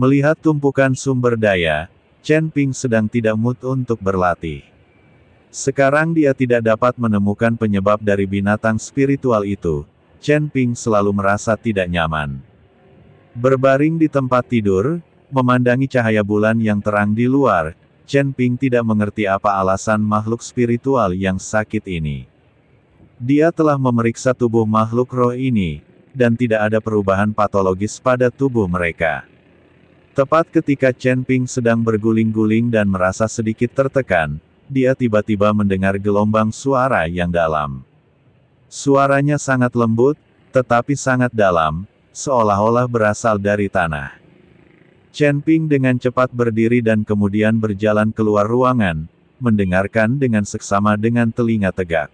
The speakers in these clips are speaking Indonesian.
Melihat tumpukan sumber daya, Chen Ping sedang tidak mood untuk berlatih. Sekarang dia tidak dapat menemukan penyebab dari binatang spiritual itu. Chen Ping selalu merasa tidak nyaman. Berbaring di tempat tidur, memandangi cahaya bulan yang terang di luar, Chen Ping tidak mengerti apa alasan makhluk spiritual yang sakit ini. Dia telah memeriksa tubuh makhluk roh ini, dan tidak ada perubahan patologis pada tubuh mereka. Tepat ketika Chen Ping sedang berguling-guling dan merasa sedikit tertekan, dia tiba-tiba mendengar gelombang suara yang dalam. Suaranya sangat lembut, tetapi sangat dalam, seolah-olah berasal dari tanah. Chen Ping dengan cepat berdiri dan kemudian berjalan keluar ruangan, mendengarkan dengan seksama dengan telinga tegak.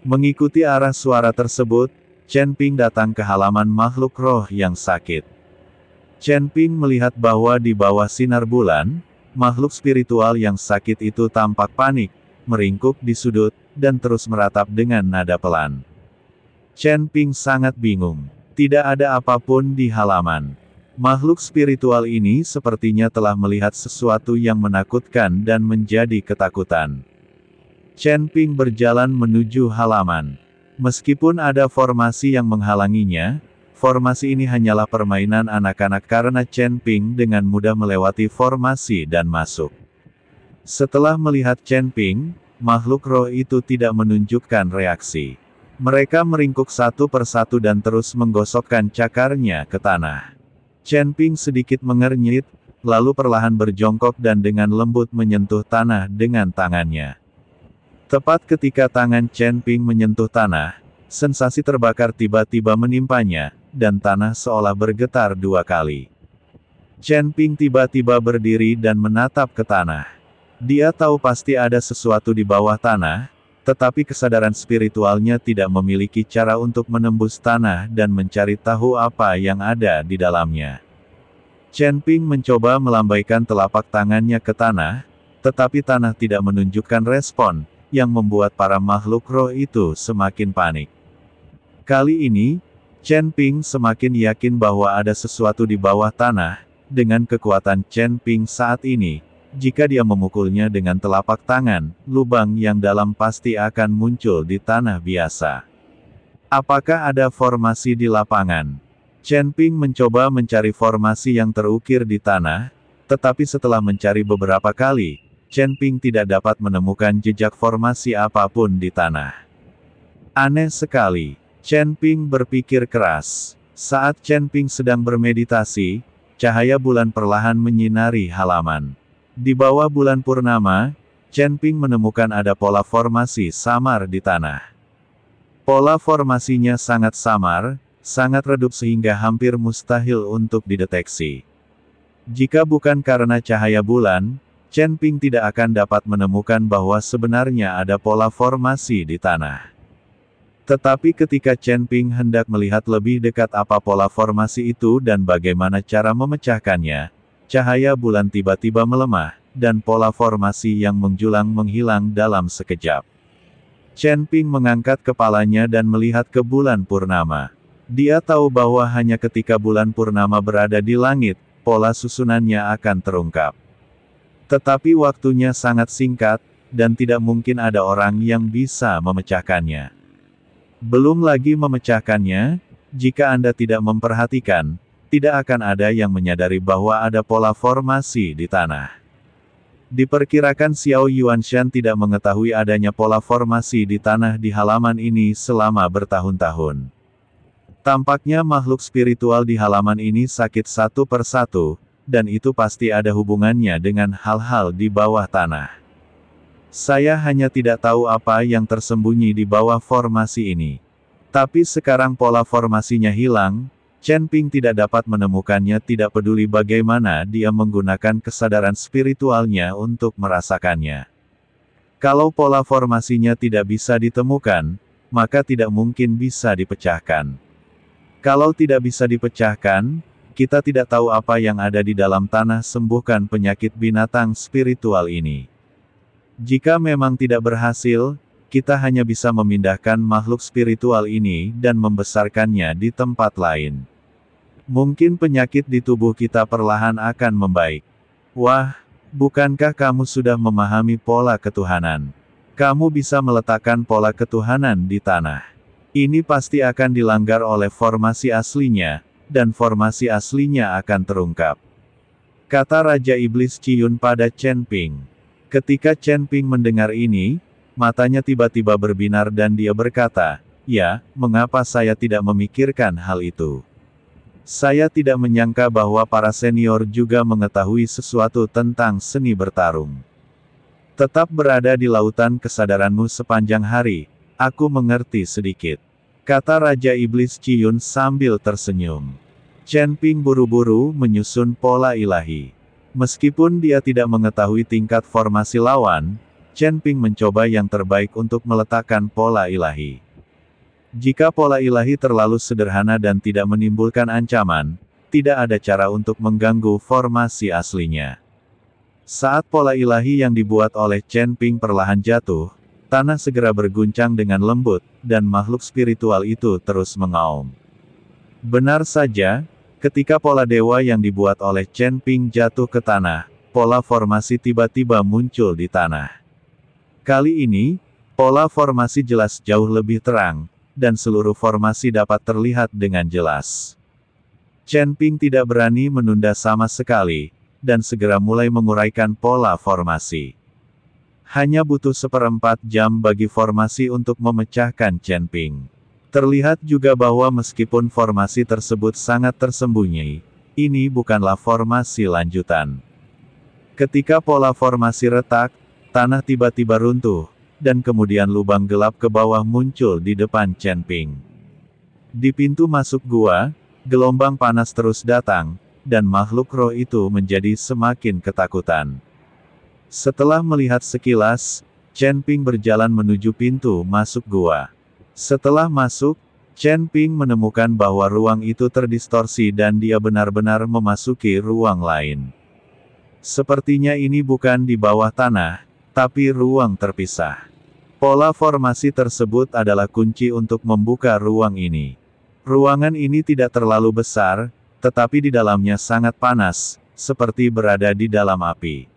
Mengikuti arah suara tersebut, Chen Ping datang ke halaman makhluk roh yang sakit. Chen Ping melihat bahwa di bawah sinar bulan, makhluk spiritual yang sakit itu tampak panik, meringkuk di sudut, dan terus meratap dengan nada pelan. Chen Ping sangat bingung. Tidak ada apapun di halaman. Makhluk spiritual ini sepertinya telah melihat sesuatu yang menakutkan dan menjadi ketakutan. Chen Ping berjalan menuju halaman. Meskipun ada formasi yang menghalanginya, formasi ini hanyalah permainan anak-anak karena Chen Ping dengan mudah melewati formasi dan masuk. Setelah melihat Chen Ping, makhluk roh itu tidak menunjukkan reaksi. Mereka meringkuk satu persatu dan terus menggosokkan cakarnya ke tanah. Chen Ping sedikit mengernyit, lalu perlahan berjongkok dan dengan lembut menyentuh tanah dengan tangannya. Tepat ketika tangan Chen Ping menyentuh tanah, sensasi terbakar tiba-tiba menimpanya, dan tanah seolah bergetar 2 kali. Chen Ping tiba-tiba berdiri dan menatap ke tanah. Dia tahu pasti ada sesuatu di bawah tanah, tetapi kesadaran spiritualnya tidak memiliki cara untuk menembus tanah dan mencari tahu apa yang ada di dalamnya. Chen Ping mencoba melambaikan telapak tangannya ke tanah, tetapi tanah tidak menunjukkan respon, yang membuat para makhluk roh itu semakin panik. Kali ini, Chen Ping semakin yakin bahwa ada sesuatu di bawah tanah. Dengan kekuatan Chen Ping saat ini, jika dia memukulnya dengan telapak tangan, lubang yang dalam pasti akan muncul di tanah biasa. Apakah ada formasi di lapangan? Chen Ping mencoba mencari formasi yang terukir di tanah, tetapi setelah mencari beberapa kali, Chen Ping tidak dapat menemukan jejak formasi apapun di tanah. Aneh sekali. Chen Ping berpikir keras. Saat Chen Ping sedang bermeditasi, cahaya bulan perlahan menyinari halaman. Di bawah bulan purnama, Chen Ping menemukan ada pola formasi samar di tanah. Pola formasinya sangat samar, sangat redup sehingga hampir mustahil untuk dideteksi. Jika bukan karena cahaya bulan, Chen Ping tidak akan dapat menemukan bahwa sebenarnya ada pola formasi di tanah. Tetapi ketika Chen Ping hendak melihat lebih dekat apa pola formasi itu dan bagaimana cara memecahkannya, cahaya bulan tiba-tiba melemah, dan pola formasi yang menjulang menghilang dalam sekejap. Chen Ping mengangkat kepalanya dan melihat ke bulan purnama. Dia tahu bahwa hanya ketika bulan purnama berada di langit, pola susunannya akan terungkap. Tetapi waktunya sangat singkat, dan tidak mungkin ada orang yang bisa memecahkannya. Belum lagi memecahkannya, jika Anda tidak memperhatikan, tidak akan ada yang menyadari bahwa ada pola formasi di tanah. Diperkirakan Xiao Yuanshan tidak mengetahui adanya pola formasi di tanah di halaman ini selama bertahun-tahun. Tampaknya makhluk spiritual di halaman ini sakit satu persatu, dan itu pasti ada hubungannya dengan hal-hal di bawah tanah. Saya hanya tidak tahu apa yang tersembunyi di bawah formasi ini. Tapi sekarang pola formasinya hilang, Chen Ping tidak dapat menemukannya tidak peduli bagaimana dia menggunakan kesadaran spiritualnya untuk merasakannya. Kalau pola formasinya tidak bisa ditemukan, maka tidak mungkin bisa dipecahkan. Kalau tidak bisa dipecahkan, kita tidak tahu apa yang ada di dalam tanah. Sembuhkan penyakit binatang spiritual ini. Jika memang tidak berhasil, kita hanya bisa memindahkan makhluk spiritual ini dan membesarkannya di tempat lain. Mungkin penyakit di tubuh kita perlahan akan membaik. Wah, bukankah kamu sudah memahami pola ketuhanan? Kamu bisa meletakkan pola ketuhanan di tanah. Ini pasti akan dilanggar oleh formasi aslinya, dan formasi aslinya akan terungkap. Kata Raja Iblis Ciyun pada Chen Ping. Ketika Chen Ping mendengar ini, matanya tiba-tiba berbinar dan dia berkata, "Ya, mengapa saya tidak memikirkan hal itu? Saya tidak menyangka bahwa para senior juga mengetahui sesuatu tentang seni bertarung. Tetap berada di lautan kesadaranmu sepanjang hari, aku mengerti sedikit," kata Raja Iblis Ciyun sambil tersenyum. Chen Ping buru-buru menyusun pola ilahi. Meskipun dia tidak mengetahui tingkat formasi lawan, Chen Ping mencoba yang terbaik untuk meletakkan pola ilahi. Jika pola ilahi terlalu sederhana dan tidak menimbulkan ancaman, tidak ada cara untuk mengganggu formasi aslinya. Saat pola ilahi yang dibuat oleh Chen Ping perlahan jatuh, tanah segera berguncang dengan lembut, dan makhluk spiritual itu terus mengaum. Benar saja, ketika pola dewa yang dibuat oleh Chen Ping jatuh ke tanah, pola formasi tiba-tiba muncul di tanah. Kali ini, pola formasi jelas jauh lebih terang, dan seluruh formasi dapat terlihat dengan jelas. Chen Ping tidak berani menunda sama sekali, dan segera mulai menguraikan pola formasi. Hanya butuh 1/4 jam bagi formasi untuk memecahkan Chen Ping. Terlihat juga bahwa meskipun formasi tersebut sangat tersembunyi, ini bukanlah formasi lanjutan. Ketika pola formasi retak, tanah tiba-tiba runtuh, dan kemudian lubang gelap ke bawah muncul di depan Chen Ping. Di pintu masuk gua, gelombang panas terus datang, dan makhluk roh itu menjadi semakin ketakutan. Setelah melihat sekilas, Chen Ping berjalan menuju pintu masuk gua. Setelah masuk, Chen Ping menemukan bahwa ruang itu terdistorsi dan dia benar-benar memasuki ruang lain. Sepertinya ini bukan di bawah tanah, tapi ruang terpisah. Pola formasi tersebut adalah kunci untuk membuka ruang ini. Ruangan ini tidak terlalu besar, tetapi di dalamnya sangat panas, seperti berada di dalam api.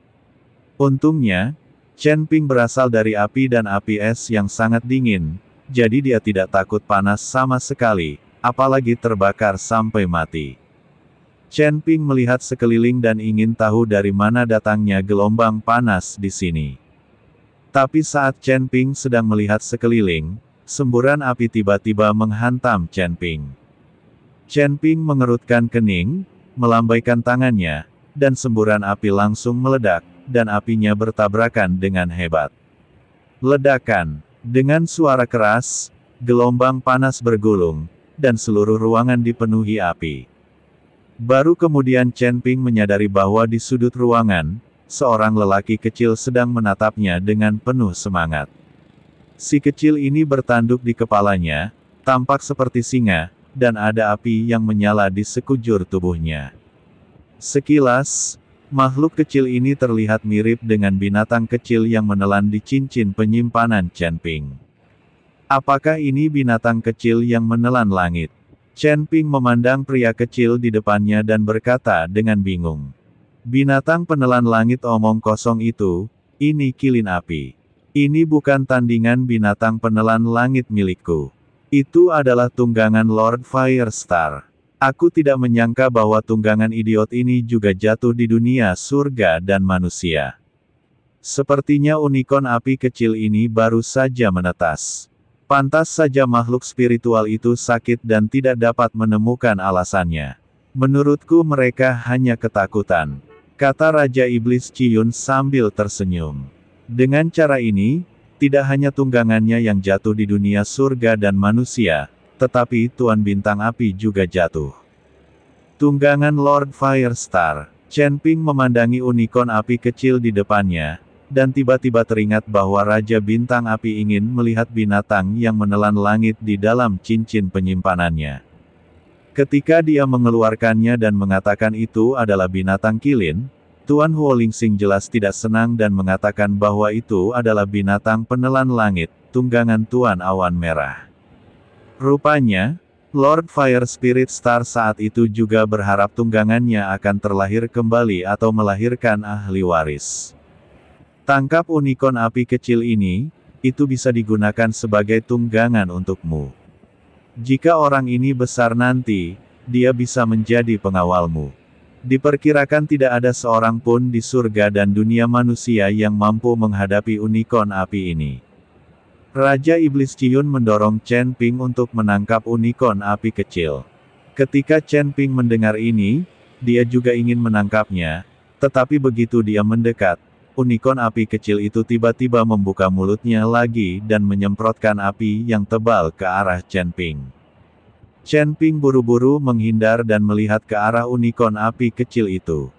Untungnya, Chen Ping berasal dari api dan api es yang sangat dingin, jadi dia tidak takut panas sama sekali, apalagi terbakar sampai mati. Chen Ping melihat sekeliling dan ingin tahu dari mana datangnya gelombang panas di sini. Tapi saat Chen Ping sedang melihat sekeliling, semburan api tiba-tiba menghantam Chen Ping. Chen Ping mengerutkan kening, melambaikan tangannya, dan semburan api langsung meledak, dan apinya bertabrakan dengan hebat. Ledakan. Dengan suara keras, gelombang panas bergulung, dan seluruh ruangan dipenuhi api. Baru kemudian Chen Ping menyadari bahwa di sudut ruangan, seorang lelaki kecil sedang menatapnya dengan penuh semangat. Si kecil ini bertanduk di kepalanya, tampak seperti singa, dan ada api yang menyala di sekujur tubuhnya. Sekilas, makhluk kecil ini terlihat mirip dengan binatang kecil yang menelan di cincin penyimpanan Chen Ping. Apakah ini binatang kecil yang menelan langit? Chen Ping memandang pria kecil di depannya dan berkata dengan bingung. Binatang penelan langit omong kosong itu, ini kilin api. Ini bukan tandingan binatang penelan langit milikku. Itu adalah tunggangan Lord Firestar. Aku tidak menyangka bahwa tunggangan idiot ini juga jatuh di dunia surga dan manusia. Sepertinya unikorn api kecil ini baru saja menetas. Pantas saja makhluk spiritual itu sakit dan tidak dapat menemukan alasannya. Menurutku mereka hanya ketakutan, kata Raja Iblis Ciyun sambil tersenyum. Dengan cara ini, tidak hanya tunggangannya yang jatuh di dunia surga dan manusia, tetapi Tuan Bintang Api juga jatuh. Tunggangan Lord Firestar. Chen Ping memandangi unikorn api kecil di depannya, dan tiba-tiba teringat bahwa Raja Bintang Api ingin melihat binatang yang menelan langit di dalam cincin penyimpanannya. Ketika dia mengeluarkannya dan mengatakan itu adalah binatang kilin, Tuan Huolingsing jelas tidak senang dan mengatakan bahwa itu adalah binatang penelan langit, tunggangan Tuan Awan Merah. Rupanya, Lord Fire Spirit Star saat itu juga berharap tunggangannya akan terlahir kembali atau melahirkan ahli waris. Tangkap unicorn api kecil ini, itu bisa digunakan sebagai tunggangan untukmu. Jika orang ini besar nanti, dia bisa menjadi pengawalmu. Diperkirakan tidak ada seorang pun di surga dan dunia manusia yang mampu menghadapi unicorn api ini. Raja Iblis Ciun mendorong Chen Ping untuk menangkap unicorn api kecil. Ketika Chen Ping mendengar ini, dia juga ingin menangkapnya, tetapi begitu dia mendekat, unicorn api kecil itu tiba-tiba membuka mulutnya lagi dan menyemprotkan api yang tebal ke arah Chen Ping. Chen Ping buru-buru menghindar dan melihat ke arah unicorn api kecil itu.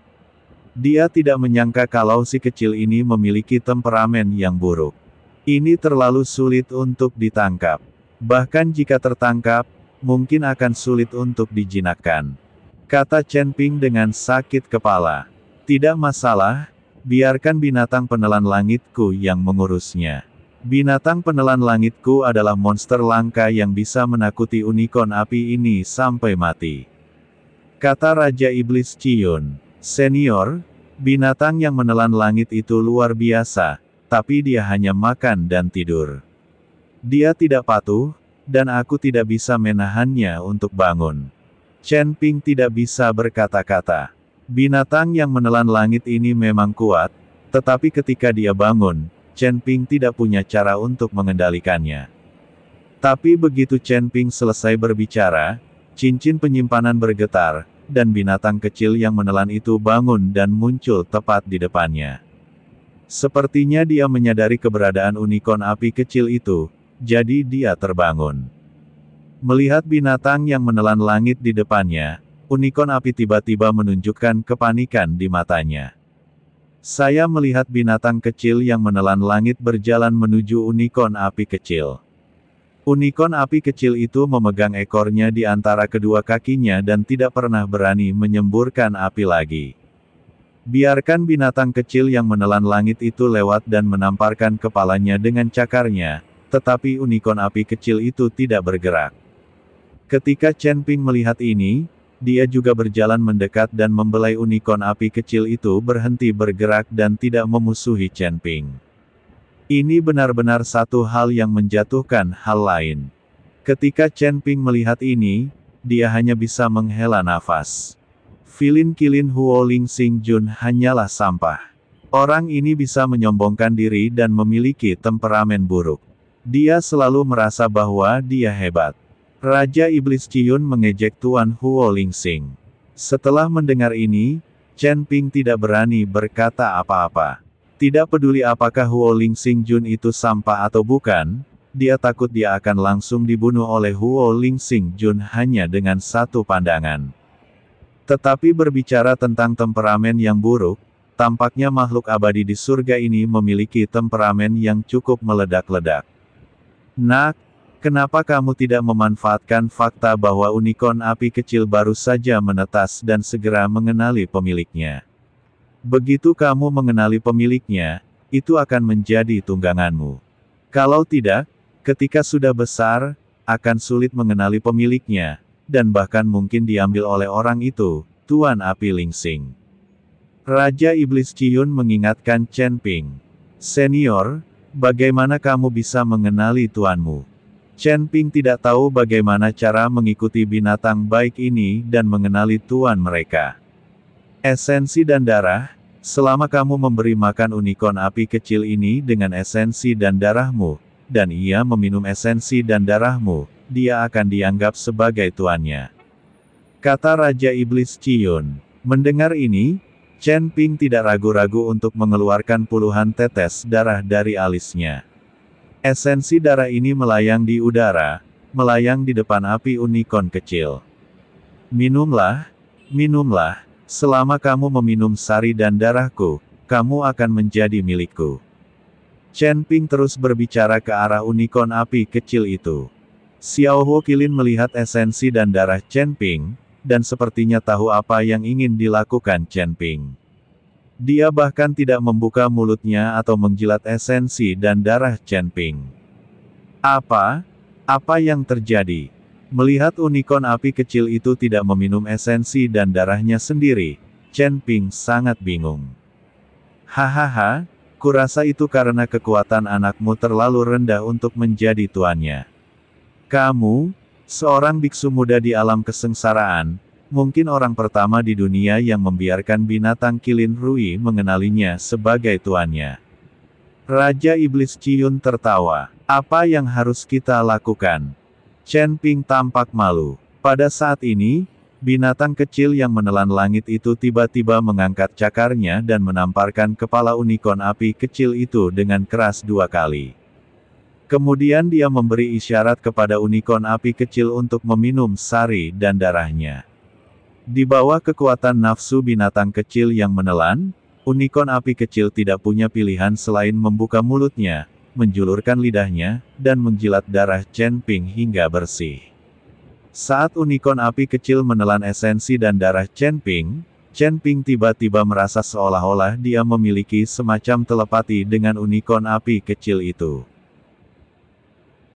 Dia tidak menyangka kalau si kecil ini memiliki temperamen yang buruk. Ini terlalu sulit untuk ditangkap. Bahkan jika tertangkap, mungkin akan sulit untuk dijinakkan. Kata Chen Ping dengan sakit kepala. Tidak masalah, biarkan binatang penelan langitku yang mengurusnya. Binatang penelan langitku adalah monster langka yang bisa menakuti unicorn api ini sampai mati. Kata Raja Iblis Ciun. Senior, binatang yang menelan langit itu luar biasa, tapi dia hanya makan dan tidur. Dia tidak patuh, dan aku tidak bisa menahannya untuk bangun. Chen Ping tidak bisa berkata-kata. Binatang yang menelan langit ini memang kuat, tetapi ketika dia bangun, Chen Ping tidak punya cara untuk mengendalikannya. Tapi begitu Chen Ping selesai berbicara, cincin penyimpanan bergetar, dan binatang kecil yang menelan itu bangun dan muncul tepat di depannya. Sepertinya dia menyadari keberadaan unicorn api kecil itu, jadi dia terbangun. Melihat binatang yang menelan langit di depannya, unicorn api tiba-tiba menunjukkan kepanikan di matanya. Saya melihat binatang kecil yang menelan langit berjalan menuju unicorn api kecil. Unicorn api kecil itu memegang ekornya di antara kedua kakinya dan tidak pernah berani menyemburkan api lagi. Biarkan binatang kecil yang menelan langit itu lewat dan menamparkan kepalanya dengan cakarnya, tetapi unicorn api kecil itu tidak bergerak. Ketika Chen Ping melihat ini, dia juga berjalan mendekat dan membelai unicorn api kecil itu berhenti bergerak dan tidak memusuhi Chen Ping. Ini benar-benar satu hal yang menjatuhkan hal lain. Ketika Chen Ping melihat ini, dia hanya bisa menghela nafas. Filin Kilin Huo Ling Xing Jun hanyalah sampah. Orang ini bisa menyombongkan diri dan memiliki temperamen buruk. Dia selalu merasa bahwa dia hebat. Raja Iblis Ciun mengejek Tuan Huo Lingxing. Setelah mendengar ini, Chen Ping tidak berani berkata apa-apa. Tidak peduli apakah Huo Lingxing Jun itu sampah atau bukan, dia takut dia akan langsung dibunuh oleh Huo Lingxing Jun hanya dengan satu pandangan. Tetapi berbicara tentang temperamen yang buruk, tampaknya makhluk abadi di surga ini memiliki temperamen yang cukup meledak-ledak. Nak, kenapa kamu tidak memanfaatkan fakta bahwa unicorn api kecil baru saja menetas dan segera mengenali pemiliknya? Begitu kamu mengenali pemiliknya, itu akan menjadi tungganganmu. Kalau tidak, ketika sudah besar, akan sulit mengenali pemiliknya, dan bahkan mungkin diambil oleh orang itu, Tuan Api Lingxing. Raja Iblis Ciun mengingatkan Chen Ping. Senior, bagaimana kamu bisa mengenali tuanmu? Chen Ping tidak tahu bagaimana cara mengikuti binatang baik ini dan mengenali tuan mereka. Esensi dan darah, selama kamu memberi makan unicorn api kecil ini dengan esensi dan darahmu, dan ia meminum esensi dan darahmu, dia akan dianggap sebagai tuannya. Kata Raja Iblis Ciun. Mendengar ini, Chen Ping tidak ragu-ragu untuk mengeluarkan puluhan tetes darah dari alisnya. Esensi darah ini melayang di udara, melayang di depan api unicorn kecil. Minumlah, minumlah, selama kamu meminum sari dan darahku, kamu akan menjadi milikku. Chen Ping terus berbicara ke arah unicorn api kecil itu. Xiao Huo Qilin melihat esensi dan darah Chen Ping, dan sepertinya tahu apa yang ingin dilakukan Chen Ping. Dia bahkan tidak membuka mulutnya atau menjilat esensi dan darah Chen Ping. Apa? Apa yang terjadi? Melihat unicorn api kecil itu tidak meminum esensi dan darahnya sendiri, Chen Ping sangat bingung. Hahaha, kurasa itu karena kekuatan anakmu terlalu rendah untuk menjadi tuannya. Kamu, seorang biksu muda di alam kesengsaraan, mungkin orang pertama di dunia yang membiarkan binatang kilin Rui mengenalinya sebagai tuannya. Raja Iblis Ciyun tertawa. Apa yang harus kita lakukan? Chen Ping tampak malu. Pada saat ini, binatang kecil yang menelan langit itu tiba-tiba mengangkat cakarnya dan menamparkan kepala unicorn api kecil itu dengan keras 2 kali. Kemudian dia memberi isyarat kepada unicorn api kecil untuk meminum sari dan darahnya. Di bawah kekuatan nafsu binatang kecil yang menelan, unicorn api kecil tidak punya pilihan selain membuka mulutnya, menjulurkan lidahnya, dan menjilat darah Chen Ping hingga bersih. Saat unicorn api kecil menelan esensi dan darah Chen Ping tiba-tiba merasa seolah-olah dia memiliki semacam telepati dengan unicorn api kecil itu.